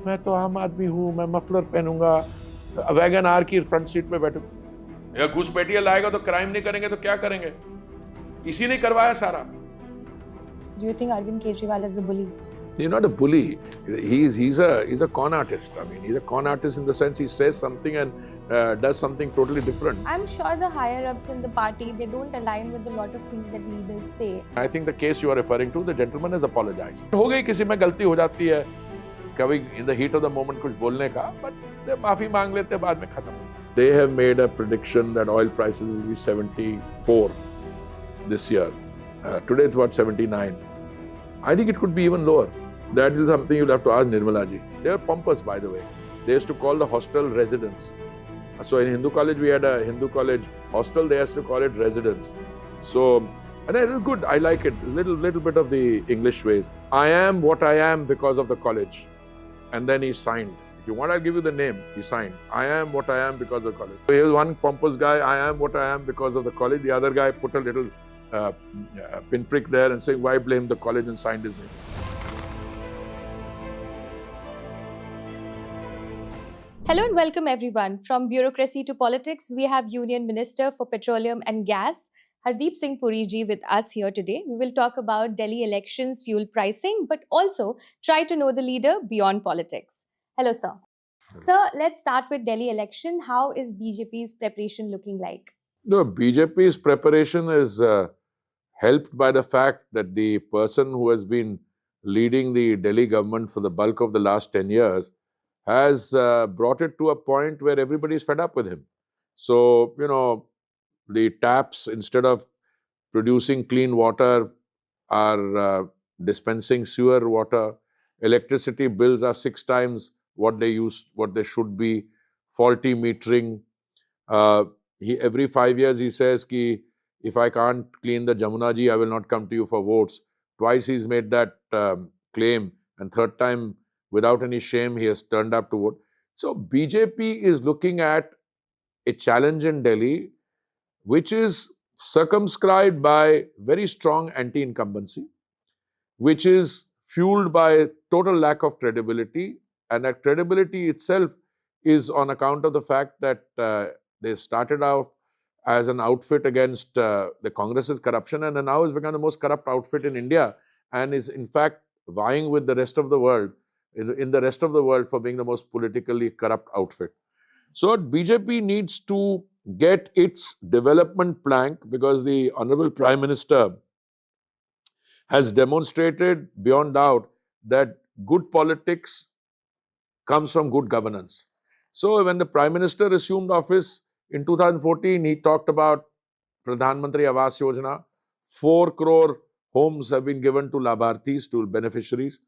मैं तो आम आदमी हूँ, मैं मफलर पहनूंगा, वैगन आर की फ्रंट सीट पे बैठूं। या घुसपैठिया लाएगा तो क्राइम नहीं करेंगे तो क्या करेंगे? इसी ने करवाया सारा। Do you think Arvind Kejriwal is a bully? He's not a bully. He's a con artist. I mean, he's a con artist in the sense he says something and does something totally different. I'm sure the higher ups in the party, they don't align with a lot of things that leaders say. I think the case you are referring to, the gentleman has apologized. हो गई, किसी में गलती हो जाती है, कभी in the heat of the moment कुछ बोलने का, but माफी मांग लेते, बाद में खत्म। They have made a prediction that oil prices will be 74 this year. Today it's about 79. I think it could be even lower. That is something you'll have to ask Nirmala ji. They are pompous, by the way. They used to call the hostel residence. So in Hindu college, we had a Hindu college hostel. They used to call it residence. So, and it is good. I like it. Little bit of the English ways. I am what I am because of the college. And then he signed. If you want, I'll give you the name. He signed. I am what I am because of the college. So here's one pompous guy. I am what I am because of the college. The other guy put a little pinprick there and saying, why blame the college, and signed his name. Hello and welcome everyone. From bureaucracy to politics, we have Union Minister for Petroleum and Gas, Hardeep Singh Puri Ji, with us here today. We will talk about Delhi elections, fuel pricing, but also try to know the leader beyond politics. Hello, sir. Sir, let's start with Delhi election. How is BJP's preparation looking like? No, BJP's preparation is helped by the fact that the person who has been leading the Delhi government for the bulk of the last 10 years has brought it to a point where everybody is fed up with him. So, the taps, instead of producing clean water, are dispensing sewer water. Electricity bills are 6 times what they should be. Faulty metering. Every 5 years he says ki if I can't clean the Jamuna ji, I will not come to you for votes. Twice he's made that claim, and third time, without any shame, he has turned up to vote. So BJP is looking at a challenge in Delhi, which is circumscribed by very strong anti-incumbency, which is fueled by total lack of credibility, and that credibility itself is on account of the fact that they started out as an outfit against the Congress's corruption, and now has become the most corrupt outfit in India, and is in fact vying with the rest of the world, in the rest of the world, for being the most politically corrupt outfit. So BJP needs to get its development plank, because the Honorable Prime Minister has demonstrated beyond doubt that good politics comes from good governance. So when the Prime Minister assumed office in 2014, he talked about Pradhan Mantri Awas Yojana. 4 crore homes have been given to Labharthis, to beneficiaries,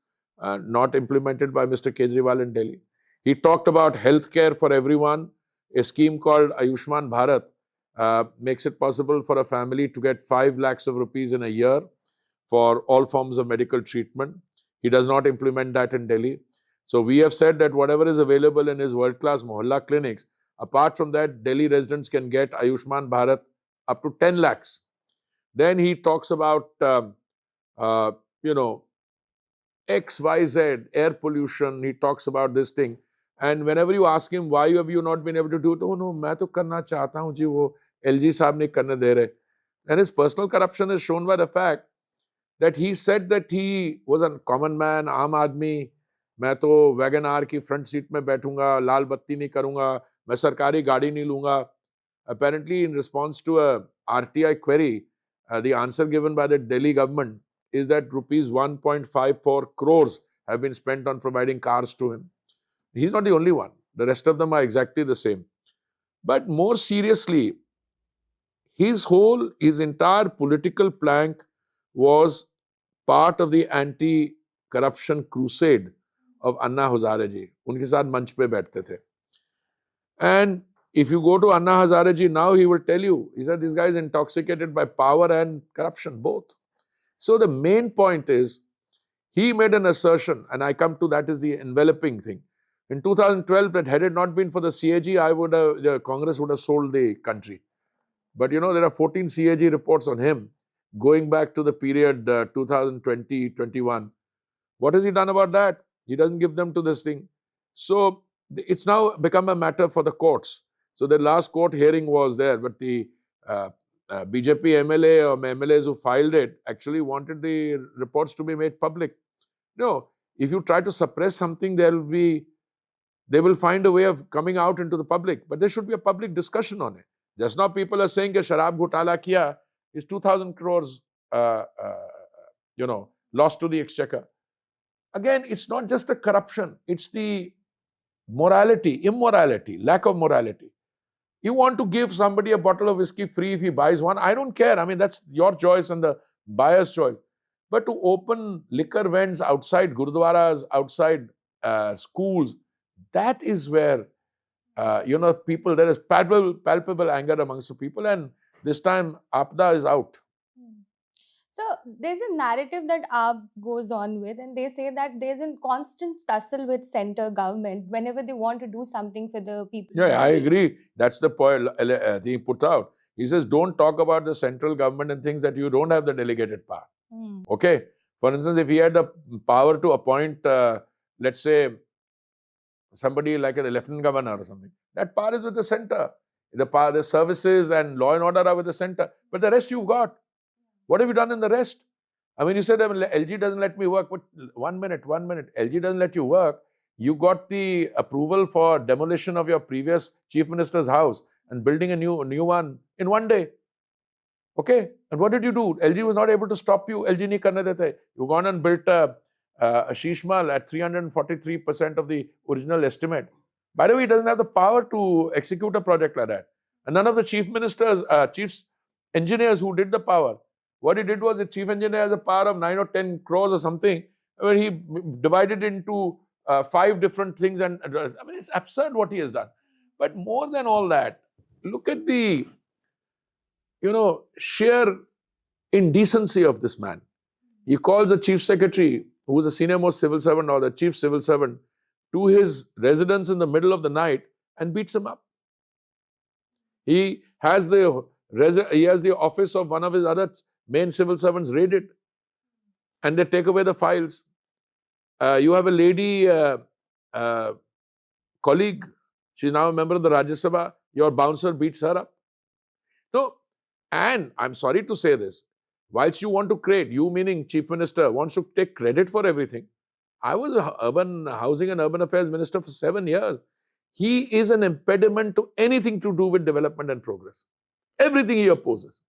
not implemented by Mr. Kejriwal in Delhi. He talked about healthcare for everyone. A scheme called Ayushman Bharat makes it possible for a family to get 5 lakhs of rupees in a year for all forms of medical treatment. He does not implement that in Delhi. So we have said that whatever is available in his world-class mohalla clinics, apart from that, Delhi residents can get Ayushman Bharat up to 10 lakhs. Then he talks about, XYZ, air pollution. He talks about this thing. And whenever you ask him, why have you not been able to do it? Oh no, मैं तो करना चाहता हूँ जी, वो LG साहब नहीं करने दे रहे. And his personal corruption is shown by the fact that he said that he was a common man, आम आदमी. मैं तो वैगन आर की फ्रंट सीट में बैठूंगा, लाल बत्ती नहीं करूंगा, मैं सरकारी गाड़ी नहीं लूंगा. Apparently, in response to a RTI query, the answer given by the Delhi government is that rupees 1.54 crores have been spent on providing cars to him. He's not the only one. The rest of them are exactly the same. But more seriously, his entire political plank was part of the anti-corruption crusade of Anna Hazare ji. उनके साथ मंच पे बैठते थे. And if you go to Anna Hazare ji now, he will tell you, he said this guy is intoxicated by power and corruption, both. So the main point is, he made an assertion, and I come to that is the enveloping thing. In 2012, that had it not been for the CAG, the Congress would have sold the country. But there are 14 CAG reports on him going back to the period 2020-21. What has he done about that? He doesn't give them to this thing. So it's now become a matter for the courts. So the last court hearing was there, but the uh, BJP MLA or MLAs who filed it actually wanted the reports to be made public. No, if you try to suppress something, they will find a way of coming out into the public. But there should be a public discussion on it. Just now people are saying that Sharab Ghotala Kiya is 2,000 crores, lost to the exchequer. Again, it's not just the corruption, it's the immorality, lack of morality. You want to give somebody a bottle of whiskey free if he buys one, I don't care. I mean, that's your choice and the buyer's choice. But to open liquor vends outside gurudwaras, outside schools, that is where, people, there is palpable anger amongst the people, and this time Apda is out. So there's a narrative that AAP goes on with, and they say that there's a constant tussle with center government whenever they want to do something for the people. Yeah, I agree. That's the point he put out. He says, don't talk about the central government and things that you don't have the delegated power. Okay. For instance, if he had the power to appoint, let's say, somebody like a lieutenant governor or something, that power is with the center. The services and law and order are with the center. But the rest you've got. What have you done in the rest? I mean, you said LG doesn't let me work, but 1 minute. LG doesn't let you work. You got the approval for demolition of your previous chief minister's house and building a new one in 1 day. Okay, and what did you do? LG was not able to stop you. LG nahi karne dete. You gone and built a Sheesh Mahal at 343% of the original estimate. By the way, he doesn't have the power to execute a project like that. And none of the chief ministers, chief engineers who did the power, what he did was the chief engineer has a power of 9 or 10 crores or something, where he divided into 5 different things. And I mean, it's absurd what he has done. But more than all that, look at the, sheer indecency of this man. He calls the chief secretary, who is the senior most civil servant or the chief civil servant, to his residence in the middle of the night and beats him up. He has the office of one of his other main civil servants raided, and they take away the files. You have a lady colleague, she's now a member of the Rajya Sabha, your bouncer beats her up. So, and I'm sorry to say this, whilst you want to create, you meaning Chief Minister, wants to take credit for everything. I was a urban housing and urban affairs minister for 7 years. He is an impediment to anything to do with development and progress. Everything he opposes.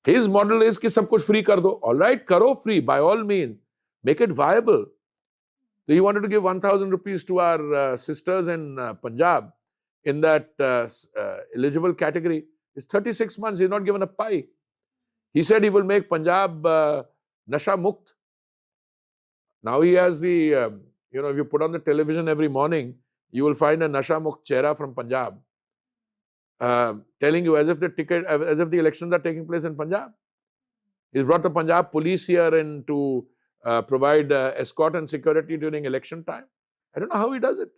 His model is कि सब कुछ free कर दो. All right, करो free by all means. Make it viable. So he wanted to give 1,000 rupees to our sisters in Punjab in that eligible category. It's 36 months. He's not given a pie. He said he will make Punjab Nasha Mukt. Now he has the, if you put on the television every morning, you will find a Nasha Mukt chehra from Punjab telling you as if the elections are taking place in Punjab. He's brought the Punjab police here in to provide escort and security during election time. I don't know how he does it.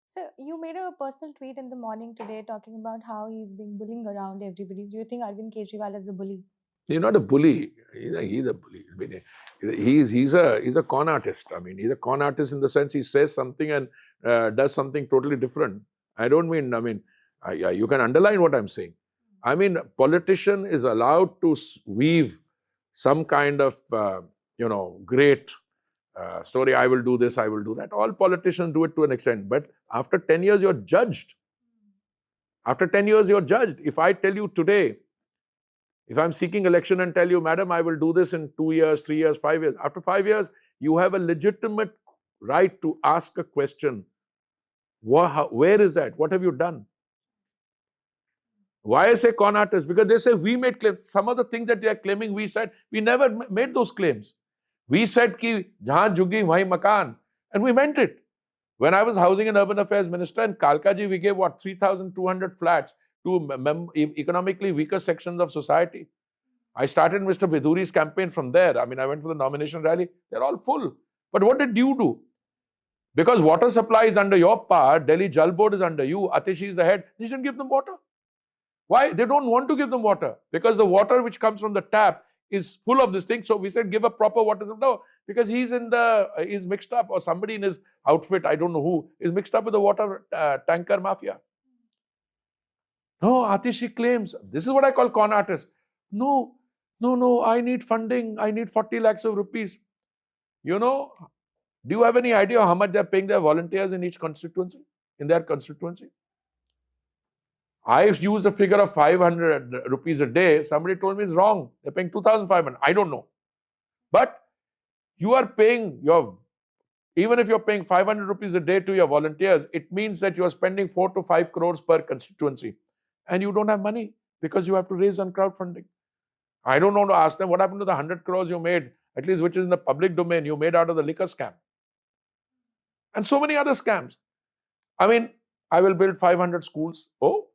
So you made a personal tweet in the morning today talking about how he's being bullying around everybody. Do you think Arvind Kejriwal is a bully? He's not a bully. He's a bully. I mean, he's a con artist. I mean, he's a con artist in the sense he says something and does something totally different. You can underline what I'm saying. I mean, a politician is allowed to weave some kind of, great story. I will do this, I will do that. All politicians do it to an extent. But after 10 years, you're judged. After 10 years, you're judged. If I tell you today, if I'm seeking election and tell you, madam, I will do this in 2 years, 3 years, 5 years. After 5 years, you have a legitimate right to ask a question. Where is that? What have you done? Why I say con artists? Because they say we made claims. Some of the things that they are claiming, we said, we never made those claims. We said ki jahan juggi wahi makan, and we meant it. When I was housing and urban affairs minister in Kalkaji, we gave 3,200 flats to economically weaker sections of society. I started Mr. Biduri's campaign from there. I mean, I went for the nomination rally. They're all full. But what did you do? Because water supply is under your power, Delhi Jal Board is under you, Atishi is the head, you shouldn't give them water. Why? They don't want to give them water. Because the water which comes from the tap is full of this thing. So we said, give a proper what is it? No, because he's mixed up, or somebody in his outfit, I don't know who, is mixed up with the water tanker mafia. No, Atishi claims, this is what I call con artist. No, I need funding. I need 40 lakhs of rupees. You know, do you have any idea how much they're paying their volunteers in each constituency, in their constituency? I've used a figure of 500 rupees a day. Somebody told me it's wrong. They're paying 2,500. I don't know. But you are paying even if you're paying 500 rupees a day to your volunteers, it means that you're spending 4 to 5 crores per constituency. And you don't have money because you have to raise on crowdfunding. I don't know to ask them what happened to the 100 crores you made, at least which is in the public domain, you made out of the liquor scam. And so many other scams. I mean, I will build 500 schools. Oh,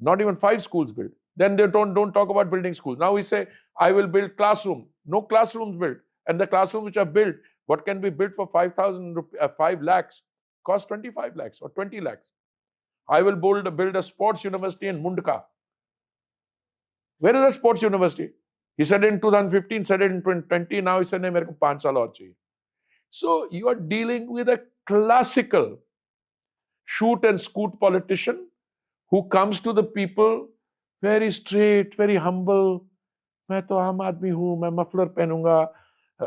not even 5 schools built. Then they don't talk about building schools. Now we say, I will build classroom. No classrooms built. And the classrooms which are built, what can be built for 5 lakhs, cost 25 lakhs or 20 lakhs. I will build a sports university in Mundka. Where is the sports university? He said in 2015, said it in 2020, now he said, "Nahi, mere ko 5 saal aur chahiye." So you are dealing with a classical shoot and scoot politician who comes to the people very straight, very humble. मैं तो आम आदमी हूँ, मैं muffler पहनूंगा,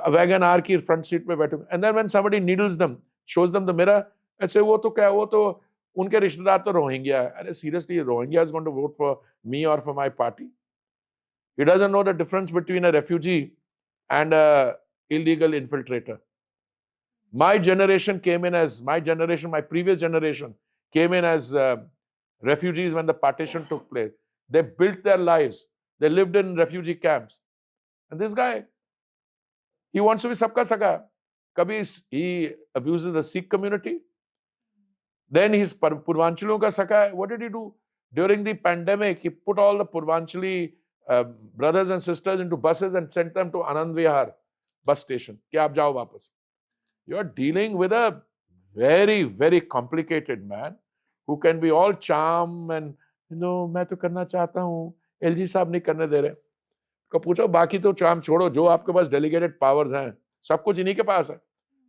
wagon are की front seat पे बैठूंगा. And then when somebody needles them, shows them the mirror, ऐसे वो तो उनके रिश्तेदार तो रोहिंग्या है. अरे seriously, Rohingya is going to vote for me or for my party? He doesn't know the difference between a refugee and a illegal infiltrator. My previous generation came in as refugees when the partition took place. They built their lives. They lived in refugee camps. And this guy, he wants to be sabka saka. He abuses the Sikh community. Then he's Purvanchalu ka saka. What did he do? During the pandemic, he put all the Purvanchali brothers and sisters into buses and sent them to Anand Vihar bus station. Ki aap jao wapas. You're dealing with a very, very complicated man who can be all charm and, मैं तो करना चाहता हूँ, LG साहब नहीं करने दे रहे. को पूछो, बाकी तो चार्म छोड़ो, जो आपके पास डेलीगेटेड पावर्स हैं, सब कुछ इन्हीं के पास है.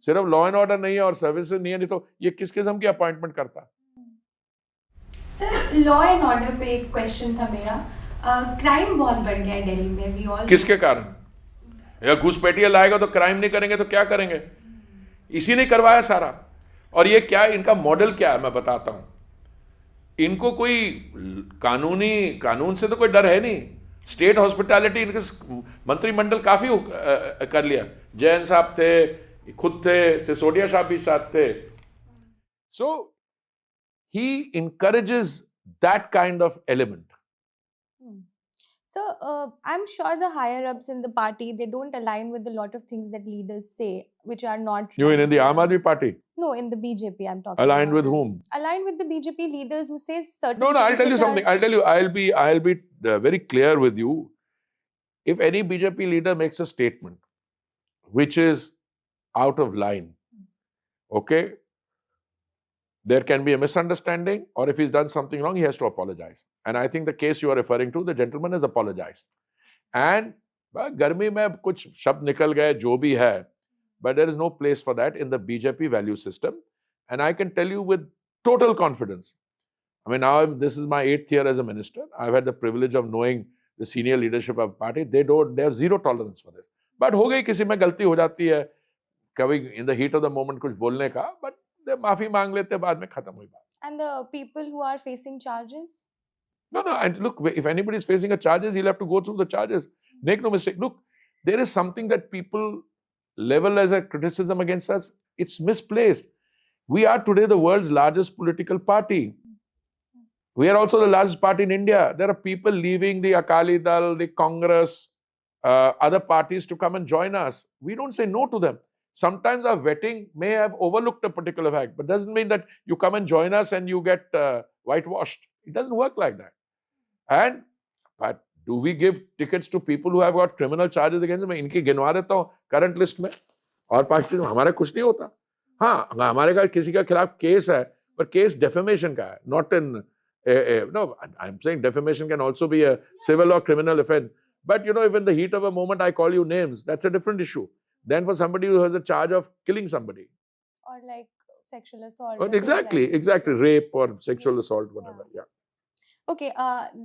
सिर्फ लॉ एंड ऑर्डर नहीं है और सर्विसेज नहीं है, नहीं तो ये किस किस्म की अपॉइंटमेंट करता है? सर, लॉ एंड ऑर्डर पे एक क्वेश्चन था मेरा. क्राइम बहुत बढ़ गया है दिल्ली में. वी ऑल किसके कारण? या घुसपैठिया लाएगा तो क्राइम नहीं करेंगे तो क्या करेंगे? इसी ने करवाया सारा. और ये क्या, इनका मॉडल क्या है मैं बताता हूं. इनको कोई कानून से तो कोई डर है नहीं. स्टेट हॉस्पिटैलिटी इनके मंत्रिमंडल काफी कर लिया. जैन साहब थे, खुद थे, सिसोदिया साहब भी साथ थे. So he encourages that kind of element. So, I'm sure the higher ups in the party, they don't align with a lot of things that leaders say, which are not. You mean in the Aam Aadmi Party? No, in the BJP, I'm talking. Aligned about. with whom? Aligned with the BJP leaders who say certain. No, I'll tell you something. I'll be very clear with you. If any BJP leader makes a statement which is out of line, okay, there can be a misunderstanding, or if he's done something wrong, he has to apologize. And I think the case you are referring to, the gentleman has apologized. And garmi mein kuch shabd nikal gaye, jo bhi hai, but there is no place for that in the BJP value system. And I can tell you with total confidence, I mean, now this is my 8th year as a minister. I've had the privilege of knowing the senior leadership of the party. They have zero tolerance for this. But ho gayi, kisi mein galti ho jati hai, kabhi in the heat of the moment kuch bolne ka, but they माफी मांग लेते, बाद में खत्म हुई बात. And the people who are facing charges? No. And look, if anybody is facing a charges, he'll have to go through the charges. Make no mistake. Look, there is something that people level as a criticism against us. It's misplaced. We are today the world's largest political party. We are also the largest party in India. There are people leaving the Akali Dal, the Congress, other parties to come and join us. We don't say no to them. Sometimes our vetting may have overlooked a particular fact, but doesn't mean that you come and join us and you get whitewashed. It doesn't work like that. But do we give tickets to people who have got criminal charges against them? मैं इनकी गिनवा देता हूँ current list में, और party में हमारा कुछ नहीं होता. हाँ, हमारे का किसी का खिलाफ केस है, पर केस defamation का है, not in no. I'm saying defamation can also be a civil or criminal offense. But if in the heat of a moment I call you names, that's a different issue. Then for somebody who has a charge of killing somebody. Or like sexual assault Or or things like that. exactly, rape or sexual assault, whatever. Yeah. Okay,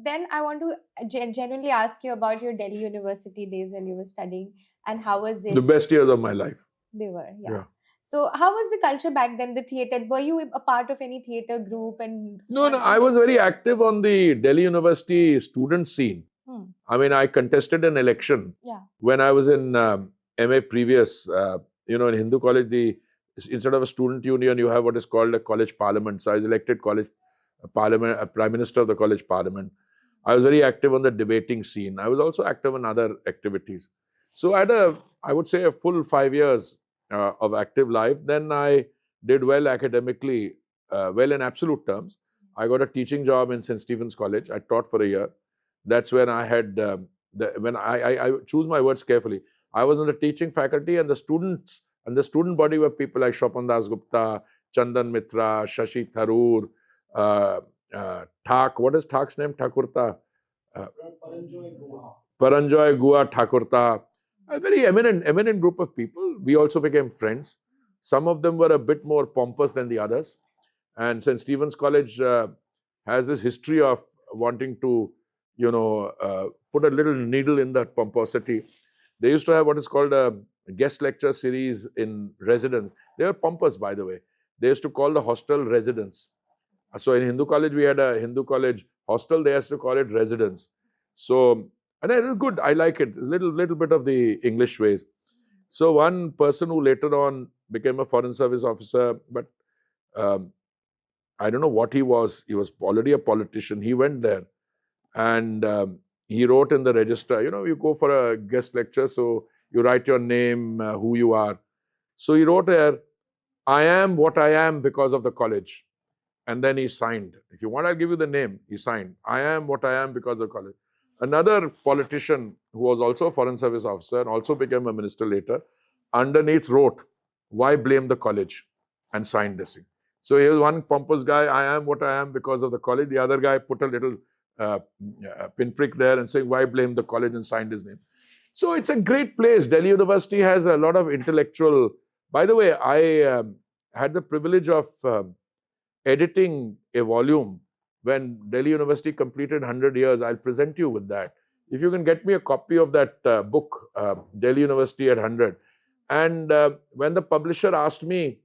then I want to genuinely ask you about your Delhi University days when you were studying, and how was The it? best years of my life. They were, yeah. Yeah. So, how was the culture back then? The theater, were you a part of any theater group? And No, I was very active on the Delhi University student scene. Hmm. I mean, I contested an election Yeah. when I was in MA previous. In Hindu college, instead of a student union, you have what is called a college parliament. So I was elected college parliament, prime minister of the college parliament. I was very active on the debating scene. I was also active in other activities. So I had I would say, a full 5 years of active life. Then I did well academically, well in absolute terms. I got a teaching job in St. Stephen's College. I taught for a year. That's when I had, when I choose my words carefully. I was in the teaching faculty, and the students and the student body were people like Shopan Das Gupta, Chandan Mitra, Shashi Tharoor, Thak. What is Thak's name? Thakurta. Uh, Paranjoy Gua Thakurta. A very eminent group of people. We also became friends. Some of them were a bit more pompous than the others. And St. Stephen's College has this history of wanting to, put a little needle in that pomposity. They used to have what is called a guest lecture series in residence. They were pompous, by the way. They used to call the hostel residence. So in Hindu college, we had a Hindu college hostel. They used to call it residence. So, and it was good. I like it. A little bit of the English ways. So one person who later on became a foreign service officer, but I don't know what he was. He was already a politician. He went there and he wrote in the register, you go for a guest lecture, so you write your name, who you are. So he wrote here, I am what I am because of the college. And then he signed. If you want, I'll give you the name. He signed. I am what I am because of the college. Another politician who was also a foreign service officer and also became a minister later, underneath wrote, why blame the college? And signed this thing. So here's one pompous guy, I am what I am because of the college. The other guy put a little pinprick there and saying, why blame the college, and signed his name. So it's a great place. Delhi University has a lot of intellectual. By the way, I had the privilege of editing a volume when Delhi University completed 100 years. I'll present you with that. If you can get me a copy of that book, Delhi University at 100. And when the publisher asked me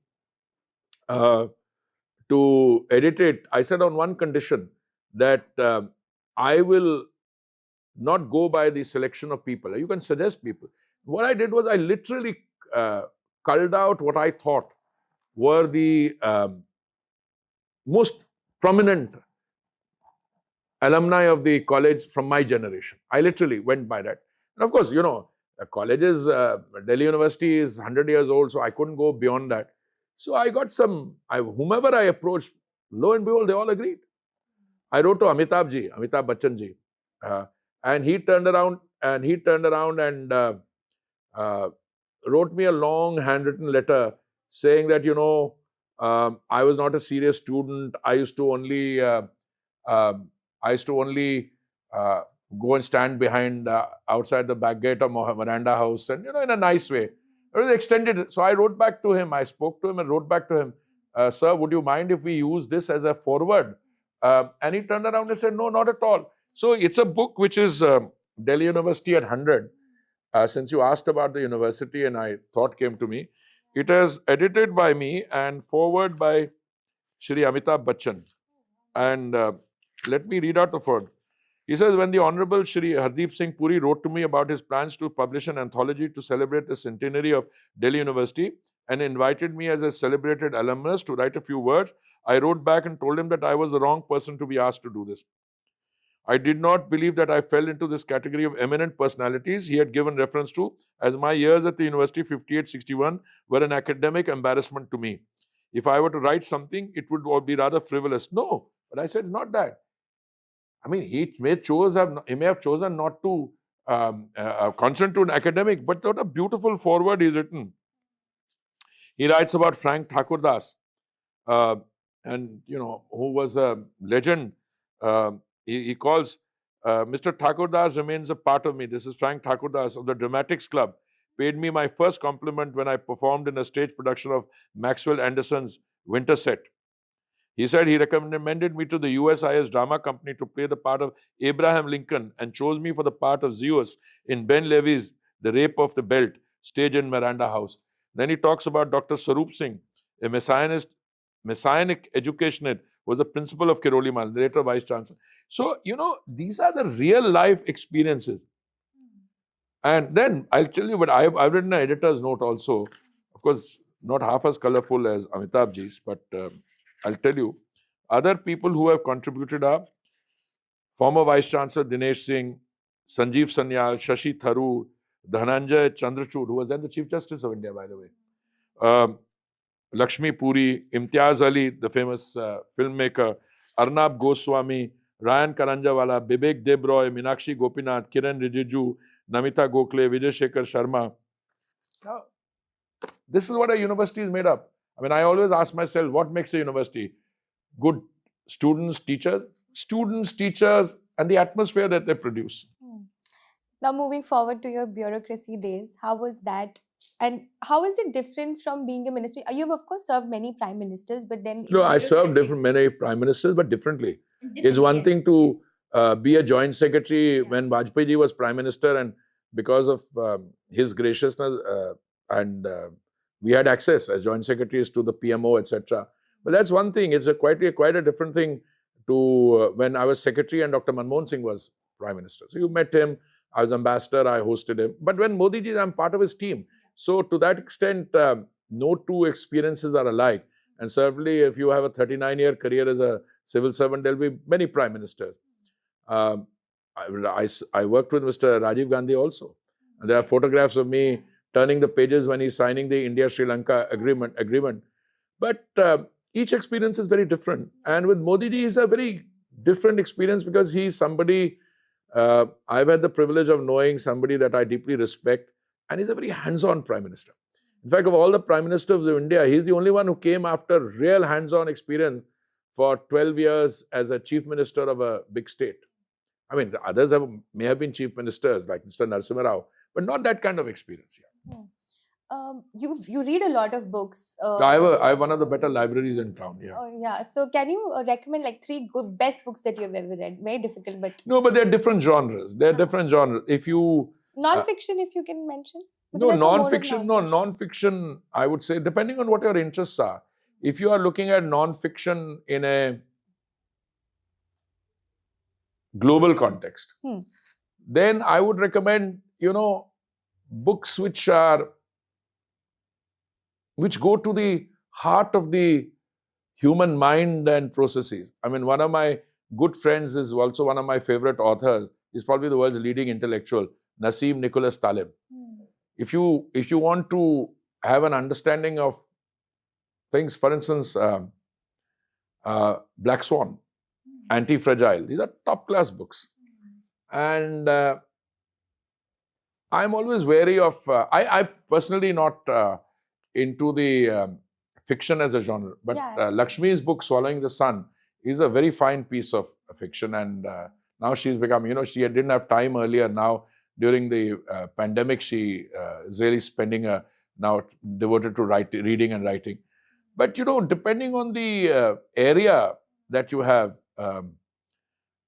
to edit it, I said on one condition, that I will not go by the selection of people. You can suggest people. What I did was I literally culled out what I thought were the most prominent alumni of the college from my generation. I literally went by that. And of course, colleges, Delhi University is 100 years old, so I couldn't go beyond that. So I got whomever I approached, lo and behold, they all agreed. I wrote to Amitabh Bachchan ji, and he turned around and wrote me a long handwritten letter saying that, I was not a serious student. I used to only go and stand behind outside the back gate of Miranda House, and in a nice way. It was extended. So I wrote back to him. I spoke to him and wrote back to him, sir, would you mind if we use this as a forward? And he turned around and said, no, not at all. So it's a book which is Delhi University at 100. Since you asked about the university and thought came to me, it is edited by me and forward by Shri Amitabh Bachchan. And let me read out the forward. He says, when the Honorable Shri Hardeep Singh Puri wrote to me about his plans to publish an anthology to celebrate the centenary of Delhi University and invited me as a celebrated alumnus to write a few words, I wrote back and told him that I was the wrong person to be asked to do this. I did not believe that I fell into this category of eminent personalities he had given reference to, as my years at the university 58-61 were an academic embarrassment to me. If I were to write something, it would be rather frivolous. No, but I said, not that. I mean, he may have chosen not to concentrate on academic, but what a beautiful foreword he's written. He writes about Frank Thakurdas, and who was a legend. He calls Mr. Thakurdas remains a part of me. This is Frank Thakurdas of the Dramatics Club. Paid me my first compliment when I performed in a stage production of Maxwell Anderson's Winterset. He said he recommended me to the USIS Drama Company to play the part of Abraham Lincoln and chose me for the part of Zeus in Ben Levy's The Rape of the Belt, staged in Miranda House. Then he talks about Dr. Sarup Singh, a messianic educationist, was the principal of Kiroli Mal, later vice chancellor. So, these are the real life experiences. And then I'll tell you, but I've written an editor's note also. Of course, not half as colorful as Amitabh ji's, but I'll tell you, other people who have contributed are former Vice Chancellor Dinesh Singh, Sanjeev Sanyal, Shashi Tharoor, Dhananjay Chandrachud, who was then the Chief Justice of India, by the way, Lakshmi Puri, Imtiaz Ali, the famous filmmaker, Arnab Goswami, Ryan Karanjawala, Bibek Debroy, Meenakshi Gopinath, Kiran Rijiju, Namita Gokhale, Vijay Shekhar Sharma. Now, this is what a university is made up. I mean, I always ask myself, what makes a university? Good students, teachers, and the atmosphere that they produce. Now, moving forward to your bureaucracy days, how was that? And how is it different from being a minister? You've, of course, served many prime ministers, but then... No, I served many prime ministers, but differently. It's one thing to be a joint secretary when Vajpayee ji was prime minister, and because of his graciousness and we had access as joint secretaries to the PMO, etc. But that's one thing. It's quite a different thing to when I was secretary and Dr. Manmohan Singh was prime minister. So you met him. I was ambassador. I hosted him. But when Modi ji, I'm part of his team. So to that extent, no two experiences are alike. And certainly, if you have a 39-year career as a civil servant, there'll be many prime ministers. I worked with Mr. Rajiv Gandhi also. And there are photographs of me turning the pages when he's signing the India-Sri Lanka agreement. But each experience is very different. And with Modi ji, it's a very different experience because he's somebody, I've had the privilege of knowing somebody that I deeply respect, and he's a very hands-on prime minister. In fact, of all the prime ministers of India, he's the only one who came after real hands-on experience for 12 years as a chief minister of a big state. I mean, the others may have been chief ministers like Mr. Narasimha Rao, but not that kind of experience. You read a lot of books. I have one of the better libraries in town. Yeah. Oh, yeah. So can you recommend like 3 good best books that you've ever read? Very difficult, but no, but they're different genres. They're different genres. If you non-fiction, if you can mention. No, non-fiction. No, non-fiction. I would say, depending on what your interests are. If you are looking at non-fiction in a global context, then I would recommend, books which go to the heart of the human mind and processes. I mean, one of my good friends is also one of my favorite authors. He's probably the world's leading intellectual, Nassim Nicholas Taleb. If you want to have an understanding of things, for instance, Black Swan, Anti-Fragile, these are top-class books. And I'm always wary of, I personally not into the fiction as a genre, but Lakshmi's book, Swallowing the Sun, is a very fine piece of fiction. And now she's become, she didn't have time earlier. Now, during the pandemic, she is really spending now devoted to reading and writing. But, depending on the area that you have,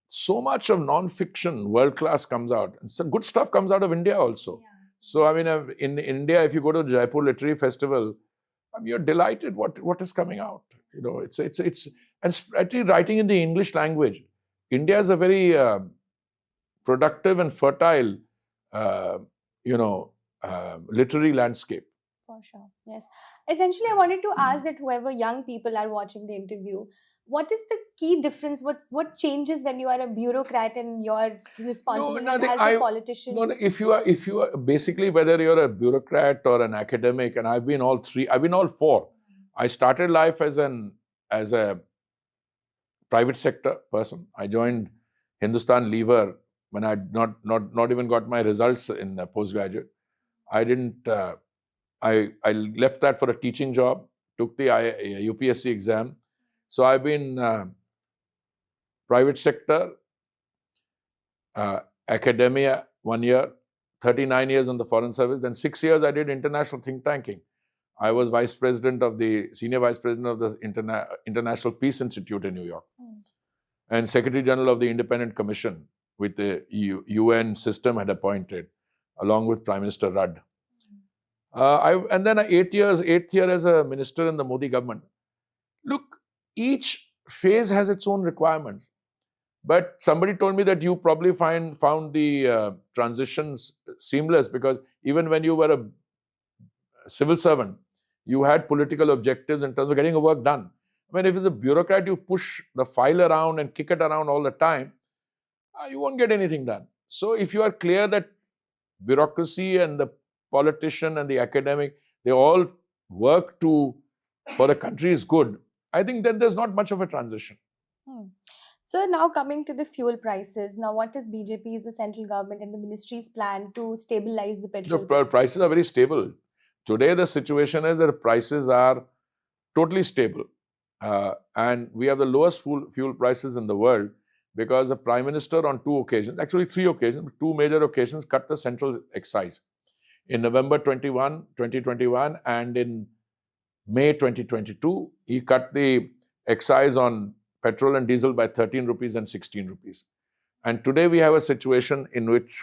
so much of non-fiction, world-class comes out. And some good stuff comes out of India also. Yeah. So, I mean, in India, if you go to the Jaipur Literary Festival, you're delighted what is coming out. It's and especially writing in the English language. India is a very productive and fertile, literary landscape. For sure, yes. Essentially, I wanted to ask that whoever young people are watching the interview, what is the key difference? What changes when you are a bureaucrat and you're responsible as a politician? No, if you are basically, whether you're a bureaucrat or an academic, and I've been all three, I've been all four. I started life as a private sector person. I joined Hindustan Lever when I had not even got my results in postgraduate. I didn't. I left that for a teaching job. Took the UPSC exam. So I've been private sector, academia 1 year, 39 years in the Foreign Service. Then 6 years I did international think tanking. I was senior vice president of the International Peace Institute in New York, and Secretary General of the Independent Commission, with the UN system had appointed, along with Prime Minister Rudd. And then eighth year as a minister in the Modi government. Look, each phase has its own requirements. But somebody told me that you probably found the transitions seamless, because even when you were a civil servant, you had political objectives in terms of getting a work done. I mean, if it's a bureaucrat, you push the file around and kick it around all the time, you won't get anything done. So if you are clear that bureaucracy and the politician and the academic, they all work for the country's good, I think that there's not much of a transition. So now coming to the fuel prices, now what is BJP's, the central government and the ministry's plan to stabilize the petrol? The prices are very stable. Today the situation is that the prices are totally stable. And we have the lowest fuel prices in the world, because the Prime Minister on 2 occasions, actually 3 occasions, 2 major occasions, cut the central excise. In November 2021 and in May 2022, he cut the excise on petrol and diesel by 13 rupees and 16 rupees. And today we have a situation in which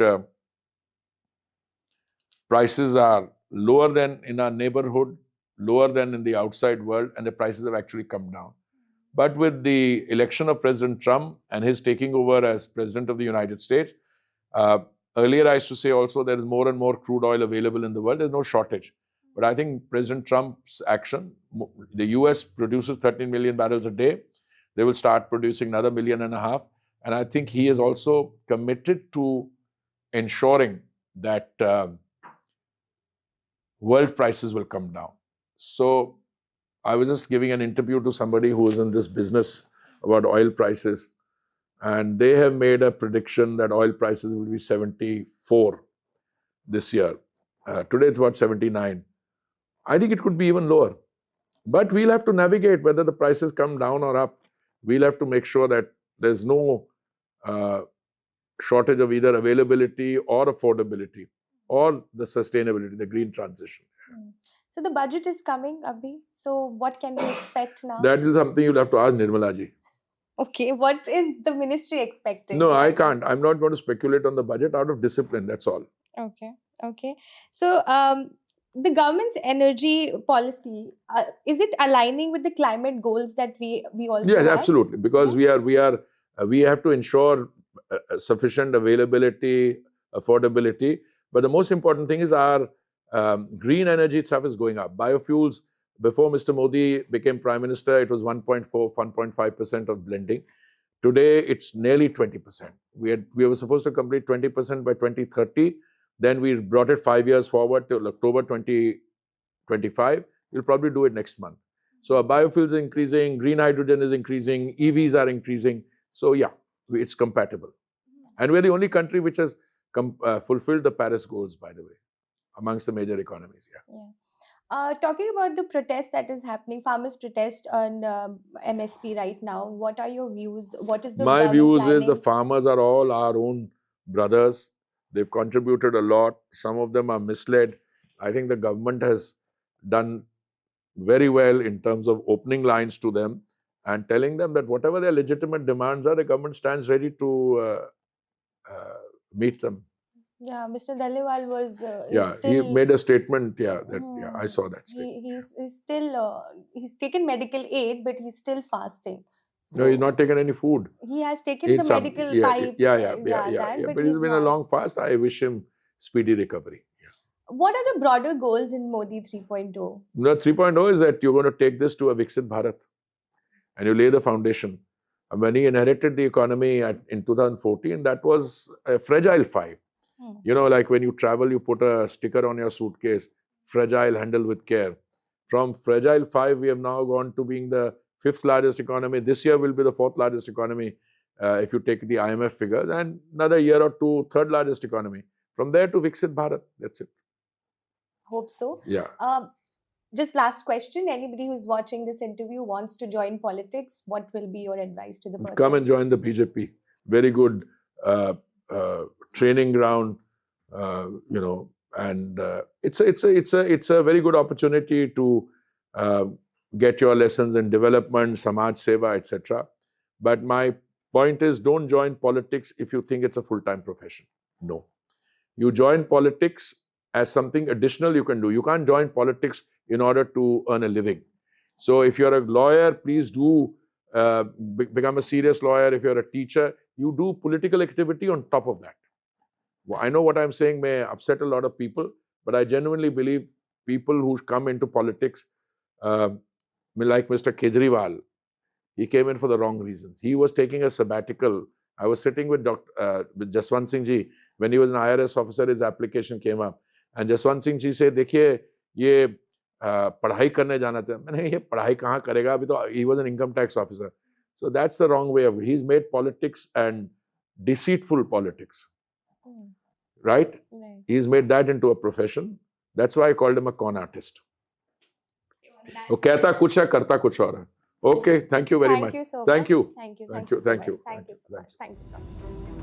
prices are lower than in our neighborhood, lower than in the outside world, and the prices have actually come down. But with the election of President Trump and his taking over as President of the United States, earlier I used to say also there is more and more crude oil available in the world. There's no shortage. But I think President Trump's action, the US produces 13 million barrels a day. They will start producing another 1.5 million. And I think he is also committed to ensuring that world prices will come down. So I was just giving an interview to somebody who is in this business about oil prices, and they have made a prediction that oil prices will be 74 this year. Today it's about 79. I think it could be even lower. But we'll have to navigate whether the prices come down or up. We'll have to make sure that there's no shortage of either availability or affordability or the sustainability, the green transition. So the budget is coming, Abhi. So what can we expect now? That is something you'll have to ask Nirmala ji. Okay, what is the ministry expecting? No, I can't. I'm not going to speculate on the budget out of discipline. That's all. Okay. So the government's energy policy, is it aligning with the climate goals that we also yes, have? Absolutely. Because we have to ensure sufficient availability, affordability. But the most important thing is our green energy stuff is going up. Biofuels, before Mr. Modi became Prime Minister, it was 1.4, 1.5% of blending. Today, it's nearly 20%. We were supposed to complete 20% by 2030. Then we brought it 5 years forward till October 2025. We'll probably do it next month. So our biofuels are increasing, green hydrogen is increasing, EVs are increasing. So yeah, it's compatible. And we're the only country which has fulfilled the Paris goals, by the way, amongst the major economies. Talking about the protest that is happening, farmers' protest on MSP right now, what are your views? What is the My views planning? is the farmers are all our own brothers. They've contributed a lot. Some of them are misled. I think the government has done very well in terms of opening lines to them and telling them that whatever their legitimate demands are, the government stands ready to meet them. Yeah, Mr. Dhaliwal was. He made a statement. I saw that statement. He's taken medical aid, but he's still fasting. So no, he's not taken any food. He has taken the medical pipe. But it's been a long fast. I wish him speedy recovery. What are the broader goals in Modi 3.0? No, 3.0 is that you're going to take this to a Viksit Bharat and you lay the foundation. And when he inherited the economy in 2014, that was a fragile 5. You know, like when you travel, you put a sticker on your suitcase, fragile, handle with care. From fragile 5, we have now gone to being the 5th largest economy. This year will be the 4th largest economy if you take the IMF figures, and another year or two, 3rd largest economy. From there to Viksit Bharat, that's it. Hope so. Yeah. Just last question. Anybody who's watching this interview wants to join politics, what will be your advice to the person? Come and join the BJP. Very good training ground, and it's a very good opportunity to get your lessons in development, samaj seva, etc. But my point is, don't join politics if you think it's a full-time profession. No. You join politics as something additional you can do. You can't join politics in order to earn a living. So if you're a lawyer, please do become a serious lawyer. If you're a teacher, you do political activity on top of that. Well, I know what I'm saying may upset a lot of people, but I genuinely believe people who come into politics, like Mr. Kejriwal, he came in for the wrong reasons. He was taking a sabbatical. I was sitting with with Jaswant Singh Ji when he was an IRS officer. His application came up, and Jaswant Singh Ji said, "देखिए ये पढ़ाई करने जाना था." मैंने ये पढ़ाई कहाँ करेगा? अभी तो he was an income tax officer. So that's the wrong way of. He's made politics and deceitful politics, right? He's made that into a profession. That's why I called him a con artist. वो कहता कुछ है, करता कुछ और है. Okay, thank you very much. Thank you so Thank much. you. Thank you. Thank Thank you you. so Thank much. you. Thank you so much. Thank you so much.